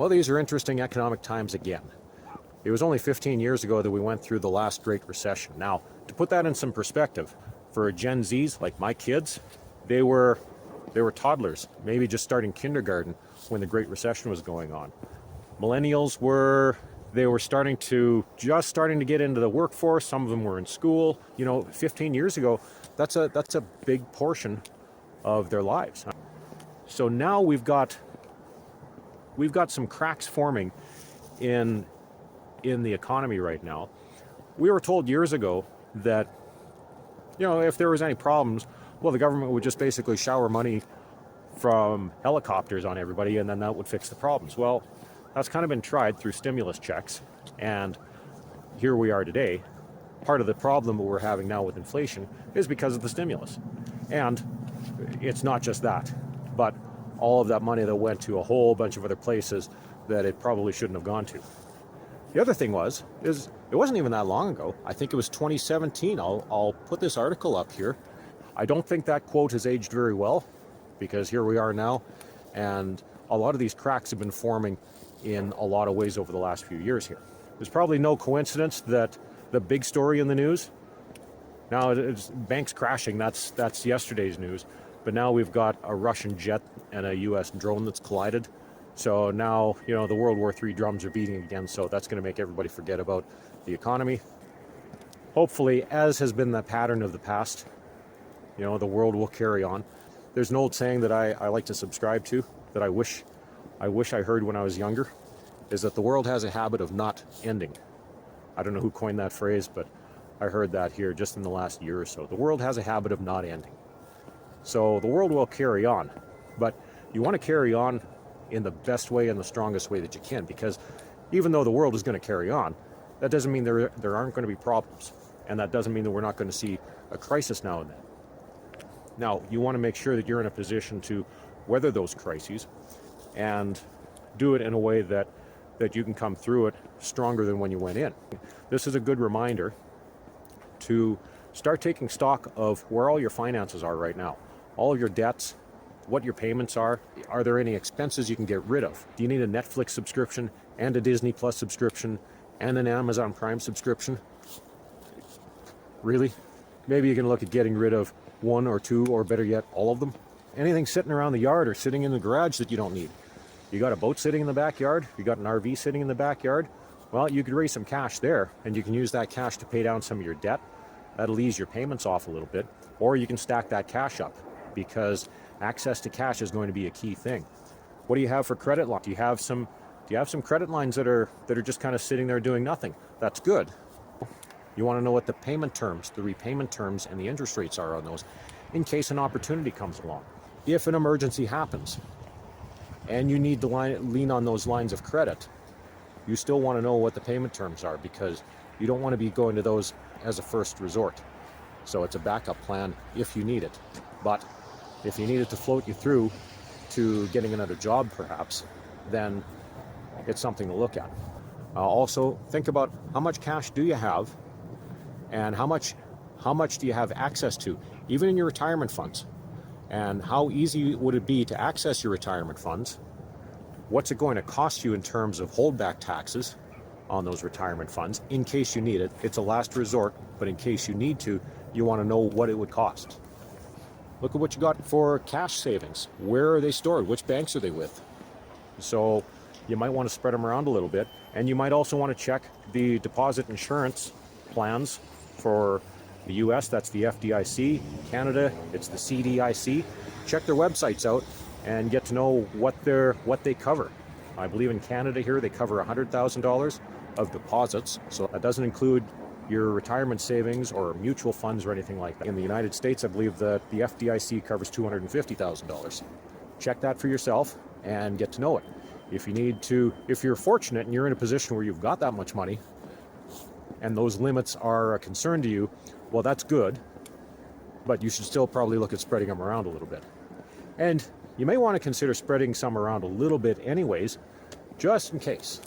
Well, these are interesting economic times again. It was only 15 years ago that we went through the last Great Recession. Now, to put that in some perspective, for Gen Zs, like my kids, they were toddlers, maybe just starting kindergarten when the Great Recession was going on. Millennials were starting to get into the workforce. Some of them were in school. 15 years ago, that's a big portion of their lives. So now we've got some cracks forming in the economy right now. We were told years ago that, if there was any problems, well, the government would just basically shower money from helicopters on everybody, and then that would fix the problems. Well, that's kind of been tried through stimulus checks, and here we are today. Part of the problem that we're having now with inflation is because of the stimulus. And it's not just that, but all of that money that went to a whole bunch of other places that it probably shouldn't have gone to. The other thing is it wasn't even that long ago. I think it was 2017. I'll put this article up here. I don't think that quote has aged very well, because here we are now, and a lot of these cracks have been forming in a lot of ways over the last few years here. There's probably no coincidence that the big story in the news, now it's banks crashing, that's yesterday's news, but now we've got a Russian jet and a US drone that's collided. So now, the World War III drums are beating again, so that's going to make everybody forget about the economy. Hopefully, as has been the pattern of the past, the world will carry on. There's an old saying that I like to subscribe to, that I wish I heard when I was younger, is that the world has a habit of not ending. I don't know who coined that phrase, but I heard that here just in the last year or so. The world has a habit of not ending. So the world will carry on, but you want to carry on in the best way and the strongest way that you can, because even though the world is going to carry on, that doesn't mean there aren't going to be problems, and that doesn't mean that we're not going to see a crisis now and then. Now, you want to make sure that you're in a position to weather those crises and do it in a way that you can come through it stronger than when you went in. This is a good reminder to start taking stock of where all your finances are right now, all of your debts, what your payments are. Are there any expenses you can get rid of? Do you need a Netflix subscription and a Disney Plus subscription and an Amazon Prime subscription? Really? Maybe you can look at getting rid of one or two, or better yet, all of them. Anything sitting around the yard or sitting in the garage that you don't need. You got a boat sitting in the backyard, you got an RV sitting in the backyard, well, you could raise some cash there, and you can use that cash to pay down some of your debt. That'll ease your payments off a little bit, or you can stack that cash up, because access to cash is going to be a key thing. What do you have for credit lines? Do you have some credit lines that are just kind of sitting there doing nothing? That's good. You want to know what the payment terms, the repayment terms, and the interest rates are on those, in case an opportunity comes along. If an emergency happens and you need to lean on those lines of credit, you still want to know what the payment terms are, because you don't want to be going to those as a first resort. So it's a backup plan if you need it. But if you need it to float you through to getting another job perhaps, then it's something to look at. Also, think about how much cash do you have, and how much do you have access to, even in your retirement funds? And how easy would it be to access your retirement funds? What's it going to cost you in terms of holdback taxes on those retirement funds in case you need it? It's a last resort, but in case you need to, you want to know what it would cost. Look at what you got for cash savings. Where are they stored? Which banks are they with? So you might want to spread them around a little bit. And you might also want to check the deposit insurance plans for the US, that's the FDIC. Canada, it's the CDIC. Check their websites out and get to know what they cover. I believe in Canada here they cover $100,000 of deposits, so that doesn't include your retirement savings or mutual funds or anything like that. In the United States, I believe that the FDIC covers $250,000. Check that for yourself and get to know it. If you're fortunate and you're in a position where you've got that much money and those limits are a concern to you, well, that's good, but you should still probably look at spreading them around a little bit. And you may want to consider spreading some around a little bit anyways, just in case,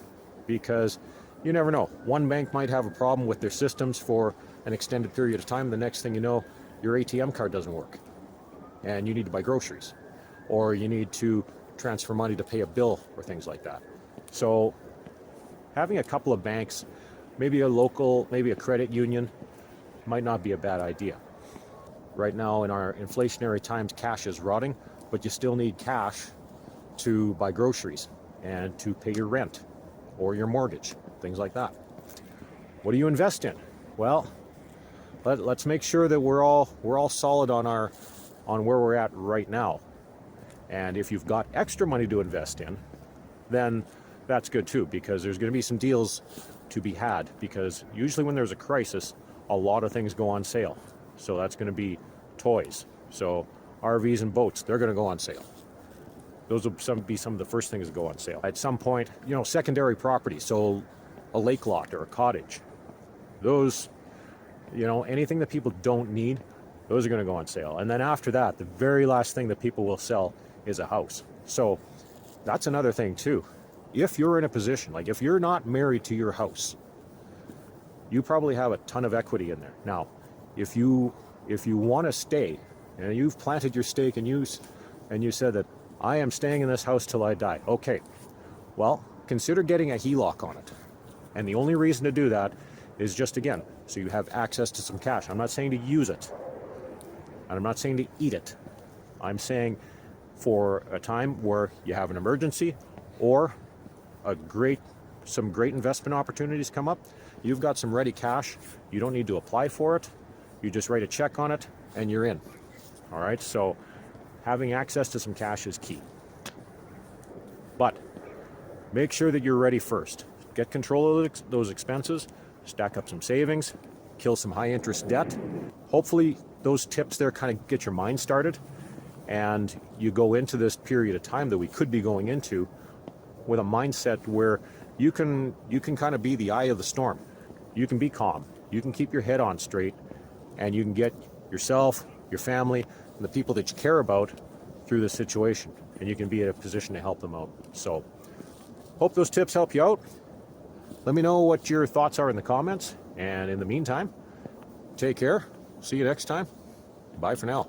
because you never know. One bank might have a problem with their systems for an extended period of time. The next thing you know, your ATM card doesn't work and you need to buy groceries, or you need to transfer money to pay a bill or things like that. So having a couple of banks, maybe a local, maybe a credit union, might not be a bad idea. Right now in our inflationary times, cash is rotting, but you still need cash to buy groceries and to pay your rent or your mortgage, things like that. What do you invest in? Well, let's make sure that we're all solid on where we're at right now. And if you've got extra money to invest in, then that's good too, because there's going to be some deals to be had, because usually when there's a crisis, a lot of things go on sale. So that's going to be toys. So RVs and boats, they're going to go on sale. Those will be some of the first things to go on sale. At some point, secondary property, so a lake lot or a cottage. Those, anything that people don't need, those are going to go on sale. And then after that, the very last thing that people will sell is a house. So that's another thing too. If you're in a position, like if you're not married to your house, you probably have a ton of equity in there. Now, if you want to stay, and you've planted your stake and you said that I am staying in this house till I die. Okay, well, consider getting a HELOC on it. And the only reason to do that is just, again, so you have access to some cash. I'm not saying to use it, and I'm not saying to eat it. I'm saying for a time where you have an emergency or some great investment opportunities come up, you've got some ready cash. You don't need to apply for it. You just write a check on it and you're in. All right, so having access to some cash is key. But make sure that you're ready first. Get control of those expenses, stack up some savings, kill some high interest debt. Hopefully those tips there kind of get your mind started, and you go into this period of time that we could be going into with a mindset where you can kind of be the eye of the storm. You can be calm. You can keep your head on straight, and you can get yourself, your family, and the people that you care about through this situation, and you can be in a position to help them out. So hope those tips help you out. Let me know what your thoughts are in the comments, and in the meantime, take care. See you next time. Bye for now.